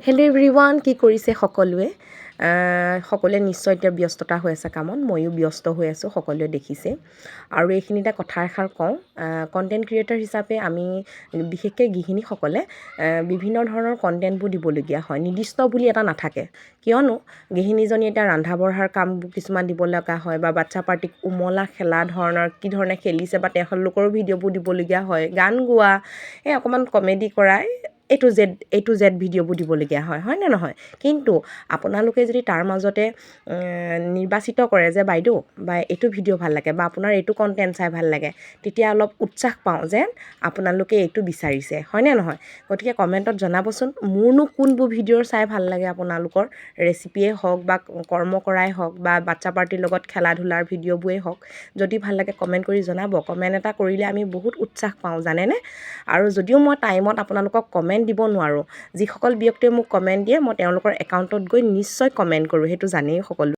Hello' everyone, কি কৰিছে সকলোৱে? সকলোৱে নিশ্চয় এতিয়া ব্যস্ততা হৈ আছে কামত, ময়ো ব্যস্ত হৈ আছোঁ, সকলোৱে দেখিছে। আৰু এইখিনিতে কথা এষাৰ কওঁ, কণ্টেণ্ট ক্ৰিয়েটৰ হিচাপে আমি বিশেষকৈ গৃহিণীসকলে বিভিন্ন ধৰণৰ কণ্টেণ্টবোৰ দিবলগীয়া হয়, নিৰ্দিষ্ট বুলি এটা নাথাকে। কিয়নো গৃহিণীজনী এতিয়া ৰন্ধা বঢ়াৰ কামবোৰ কিছুমান দিব লগা হয়, বা বাচ্ছা পাৰ্টিক উমলা খেলা ধৰণৰ কি ধৰণে খেলিছে বা তেওঁলোকৰো ভিডিঅ'বোৰ দিবলগীয়া হয়, গান গোৱা, অকণমান কমেডি কৰা, এ টু জেড ভিডিঅ'বোৰ দিবলগীয়া হয়নে নহয়? কিন্তু আপোনালোকে যদি তাৰ মাজতে নিৰ্বাচিত কৰে যে বাইদেউ বা এইটো ভিডিঅ' ভাল লাগে বা আপোনাৰ এইটো কণ্টেণ্ট চাই ভাল লাগে, তেতিয়া অলপ উৎসাহ পাওঁ যে আপোনালোকে এইটো বিচাৰিছে, হয়নে নহয়? গতিকে কমেণ্টত জনাবচোন, মোৰনো কোনবোৰ ভিডিঅ'ৰ চাই ভাল লাগে আপোনালোকৰ, ৰেচিপিয়ে হওক বা কৰ্ম কৰাই হওক বা বাচ্ছা পাৰ্টিৰ লগত খেলা ধূলাৰ ভিডিঅ'বোৰেই হওক, যদি ভাল লাগে কমেণ্ট কৰি জনাব। কমেণ্ট এটা কৰিলে আমি বহুত উৎসাহ পাওঁ জানেনে? আৰু যদিও মই টাইমত আপোনালোকক কমেণ্ট দিব নোৱাৰোঁ, যিসকল ব্যক্তিয়ে মোক কমেণ্ট দিয়ে মই তেওঁলোকৰ একাউণ্টত গৈ নিশ্চয় কমেণ্ট কৰোঁ, সেইটো জানেই সকলো।